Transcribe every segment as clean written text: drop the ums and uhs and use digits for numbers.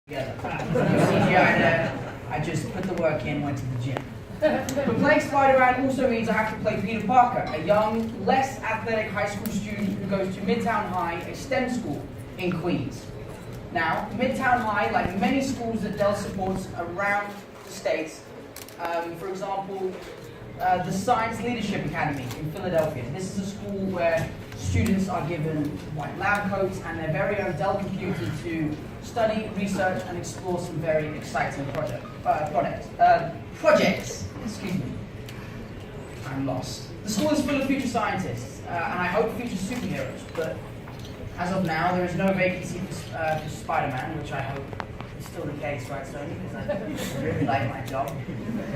together. No CGI there. I just put the work in, went to the gym. But playing Spider-Man also means I have to play Peter Parker, a young, less athletic high school student who goes to Midtown High, a STEM school in Queens. Now, Midtown High, like many schools that Dell supports around the States, for example, the Science Leadership Academy in Philadelphia. This is a school where students are given white lab coats and their very own Dell computer to study, research, and explore some very exciting projects. Excuse me. I'm lost. The school is full of future scientists, and I hope future superheroes, but as of now, there is no vacancy for Spider-Man, which I hope is still the case, right, Sony? Because I really like my job.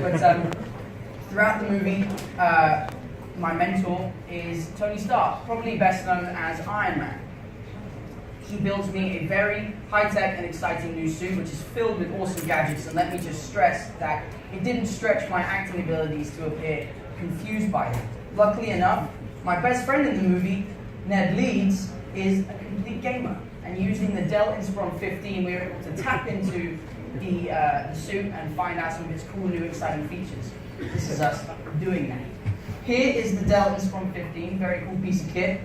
But throughout the movie, my mentor is Tony Stark, probably best known as Iron Man. He builds me a very high-tech and exciting new suit, which is filled with awesome gadgets, and let me just stress that it didn't stretch my acting abilities to appear confused by them. Luckily enough, my best friend in the movie, Ned Leeds, is a complete gamer, and using the Dell Inspiron 15, we were able to tap into the suit and find out some of its cool, new, exciting features. This is us doing that. Here is the Dell Inspiron 15, very cool piece of kit.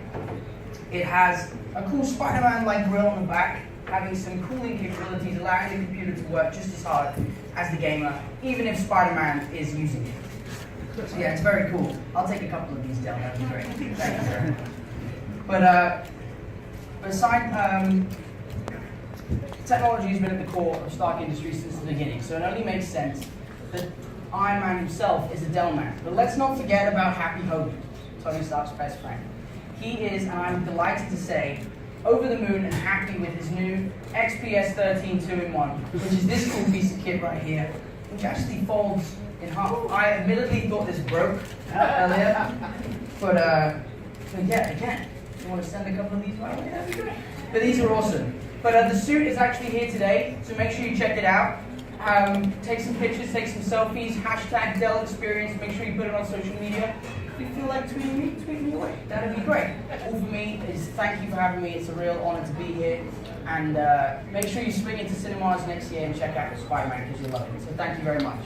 It has a cool Spider-Man-like grill on the back, having some cooling capabilities, allowing the computer to work just as hard as the gamer, even if Spider-Man is using it. So yeah, it's very cool. I'll take a couple of these, Dell, that'd be great. Thank you, sir. But technology has been at the core of Stark Industries since the beginning, so it only makes sense that Iron Man himself is a Dell man. But let's not forget about Happy Hogan, Tony Stark's best friend. He is, and I'm delighted to say, over the moon and happy with his new XPS 13 2-in-1, which is this cool piece of kit right here, which actually folds in half. I admittedly thought this broke earlier, but yeah, again, if you want to send a couple of these my way, that'd be great. But these are awesome. But the suit is actually here today, so make sure you check it out. Take some pictures, take some selfies, hashtag Dell Experience, make sure you put it on social media. If you feel like tweeting me, tweet me away. That'd be great. All for me is thank you for having me. It's a real honor to be here. And make sure you swing into cinemas next year and check out Spider-Man because you'll love it. So thank you very much.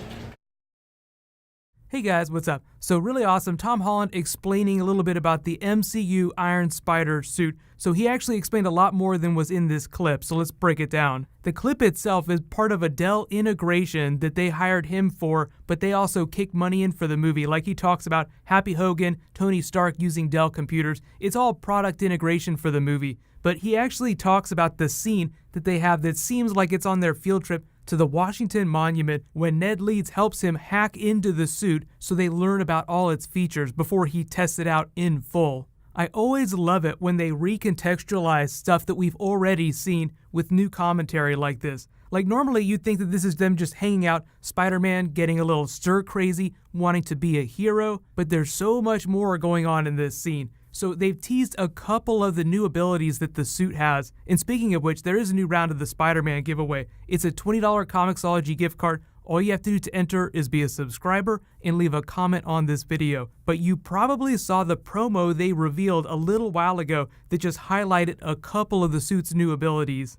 Hey guys, what's up? So really awesome, Tom Holland explaining a little bit about the MCU Iron Spider suit. So he actually explained a lot more than was in this clip, so let's break it down. The clip itself is part of a Dell integration that they hired him for, but they also kicked money in for the movie. Like he talks about Happy Hogan, Tony Stark using Dell computers. It's all product integration for the movie. But he actually talks about the scene that they have that seems like it's on their field trip to the Washington Monument when Ned Leeds helps him hack into the suit so they learn about all its features before he tests it out in full. I always love it when they recontextualize stuff that we've already seen with new commentary like this. Like normally you'd think that this is them just hanging out, Spider-Man getting a little stir-crazy, wanting to be a hero, but there's so much more going on in this scene. So they've teased a couple of the new abilities that the suit has. And speaking of which, there is a new round of the Spider-Man giveaway. It's a $20 Comixology gift card. All you have to do to enter is be a subscriber and leave a comment on this video. But you probably saw the promo they revealed a little while ago that just highlighted a couple of the suit's new abilities.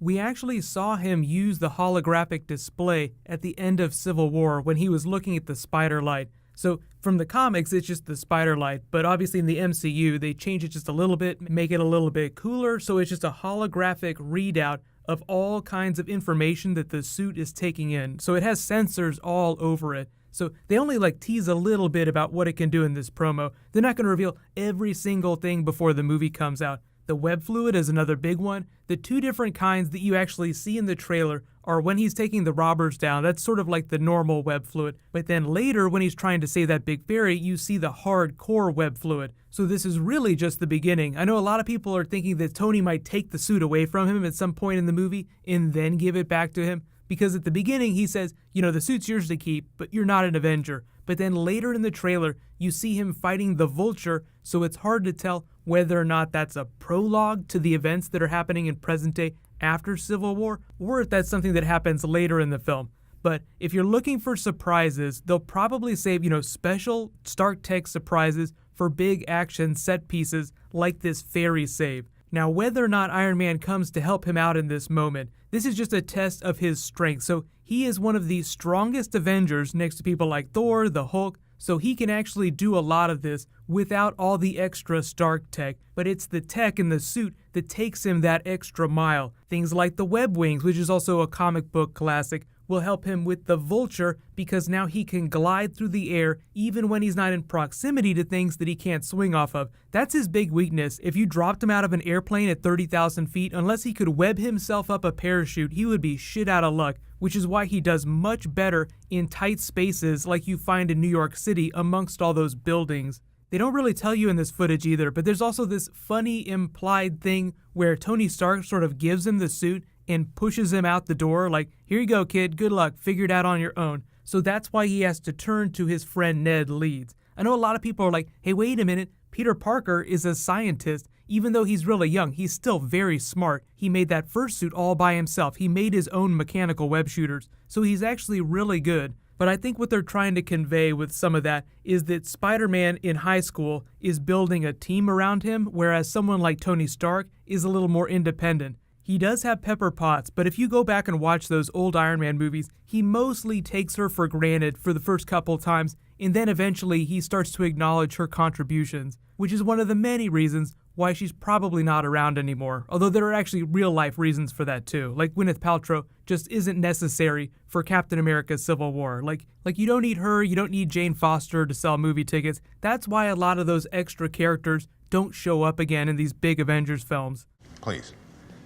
We actually saw him use the holographic display at the end of Civil War when he was looking at the spider light. So from the comics, it's just the spider light, but obviously in the MCU, they change it just a little bit, make it a little bit cooler, so it's just a holographic readout of all kinds of information that the suit is taking in. So it has sensors all over it. So they only tease a little bit about what it can do in this promo. They're not going to reveal every single thing before the movie comes out. The web fluid is another big one. The two different kinds that you actually see in the trailer are when he's taking the robbers down. That's sort of like the normal web fluid. But then later, when he's trying to save that big fairy, you see the hardcore web fluid. So this is really just the beginning. I know a lot of people are thinking that Tony might take the suit away from him at some point in the movie and then give it back to him. Because at the beginning, he says, you know, the suit's yours to keep, but you're not an Avenger. But then later in the trailer, you see him fighting the Vulture so it's hard to tell whether or not that's a prologue to the events that are happening in present day after Civil War, or if that's something that happens later in the film. But if you're looking for surprises, they'll probably save, special Stark Tech surprises for big action set pieces like this ferry save. Now, whether or not Iron Man comes to help him out in this moment, this is just a test of his strength. So he is one of the strongest Avengers next to people like Thor, the Hulk, so he can actually do a lot of this without all the extra Stark tech. But it's the tech in the suit that takes him that extra mile. Things like the web wings, which is also a comic book classic, will help him with the Vulture because now he can glide through the air even when he's not in proximity to things that he can't swing off of. That's his big weakness. If you dropped him out of an airplane at 30,000 feet, unless he could web himself up a parachute, he would be shit out of luck, which is why he does much better in tight spaces like you find in New York City amongst all those buildings. They don't really tell you in this footage either, but there's also this funny implied thing where Tony Stark sort of gives him the suit and pushes him out the door like, here you go, kid, good luck, figure it out on your own. So that's why he has to turn to his friend Ned Leeds. I know a lot of people are like, hey, wait a minute, Peter Parker is a scientist. Even though he's really young, he's still very smart. He made that first suit all by himself. He made his own mechanical web shooters. So he's actually really good. But I think what they're trying to convey with some of that is that Spider-Man in high school is building a team around him, whereas someone like Tony Stark is a little more independent. He does have Pepper Potts, but if you go back and watch those old Iron Man movies, he mostly takes her for granted for the first couple times, and then eventually he starts to acknowledge her contributions, which is one of the many reasons why she's probably not around anymore, although there are actually real-life reasons for that too. Like Gwyneth Paltrow just isn't necessary for Captain America's Civil War. Like you don't need her, you don't need Jane Foster to sell movie tickets. That's why a lot of those extra characters don't show up again in these big Avengers films. Please.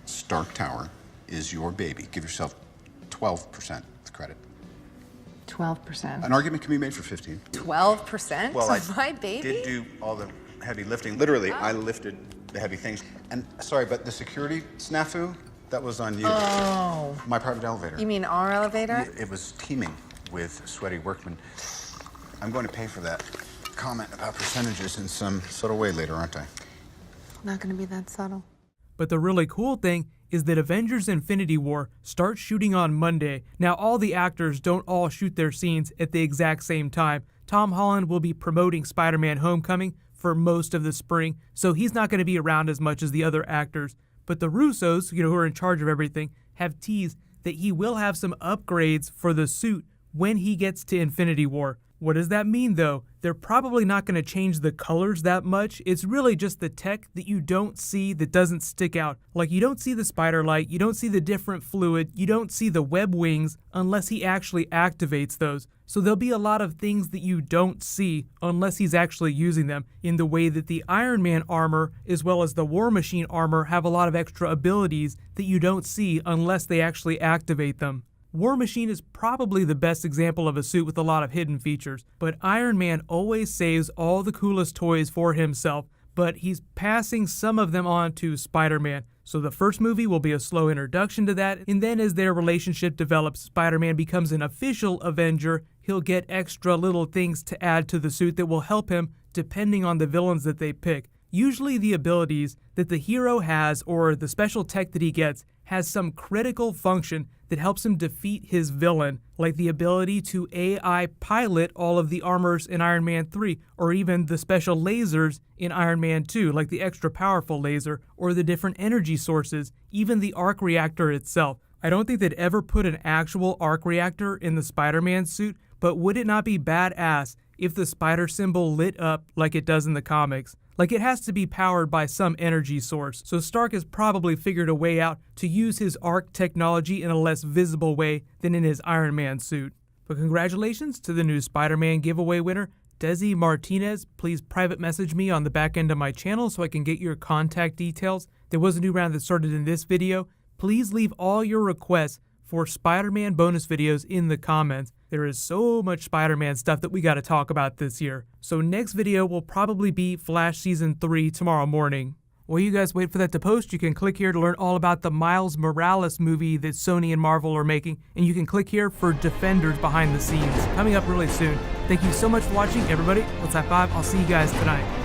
Stark Tower is your baby. Give yourself 12% credit. 12%? An argument can be made for 15. 12%? Well, of my baby? Did do all the heavy lifting. Literally, I lifted the heavy things. And sorry, but the security snafu, that was on you. Oh. My private elevator. You mean our elevator? It was teeming with sweaty workmen. I'm going to pay for that comment about percentages in some subtle way later, aren't I? Not gonna be that subtle. But the really cool thing is that Avengers Infinity War starts shooting on Monday. Now, all the actors don't all shoot their scenes at the exact same time. Tom Holland will be promoting Spider-Man Homecoming for most of the spring, so he's not going to be around as much as the other actors. But the Russos, who are in charge of everything, have teased that he will have some upgrades for the suit when he gets to Infinity War. What does that mean, though? They're probably not going to change the colors that much. It's really just the tech that you don't see that doesn't stick out. Like, you don't see the spider light, you don't see the different fluid, you don't see the web wings unless he actually activates those. So there'll be a lot of things that you don't see unless he's actually using them, in the way that the Iron Man armor as well as the War Machine armor have a lot of extra abilities that you don't see unless they actually activate them. War Machine is probably the best example of a suit with a lot of hidden features, but Iron Man always saves all the coolest toys for himself, but he's passing some of them on to Spider-Man. So the first movie will be a slow introduction to that, and then as their relationship develops, Spider-Man becomes an official Avenger, he'll get extra little things to add to the suit that will help him depending on the villains that they pick. Usually the abilities that the hero has or the special tech that he gets has some critical function that helps him defeat his villain, like the ability to AI pilot all of the armors in Iron Man 3, or even the special lasers in Iron Man 2, like the extra powerful laser, or the different energy sources, even the arc reactor itself. I don't think they'd ever put an actual arc reactor in the Spider-Man suit, but would it not be badass if the spider symbol lit up like it does in the comics? Like, it has to be powered by some energy source, so Stark has probably figured a way out to use his arc technology in a less visible way than in his Iron Man suit. But congratulations to the new Spider-Man giveaway winner, Desi Martinez. Please private message me on the back end of my channel so I can get your contact details. There was a new round that started in this video. Please leave all your requests for Spider-Man bonus videos in the comments. There is so much Spider-Man stuff that we gotta talk about this year. So next video will probably be Flash Season 3 tomorrow morning. While you guys wait for that to post, you can click here to learn all about the Miles Morales movie that Sony and Marvel are making, and you can click here for Defenders behind the scenes, coming up really soon. Thank you so much for watching, everybody. Let's high five. I'll see you guys tonight.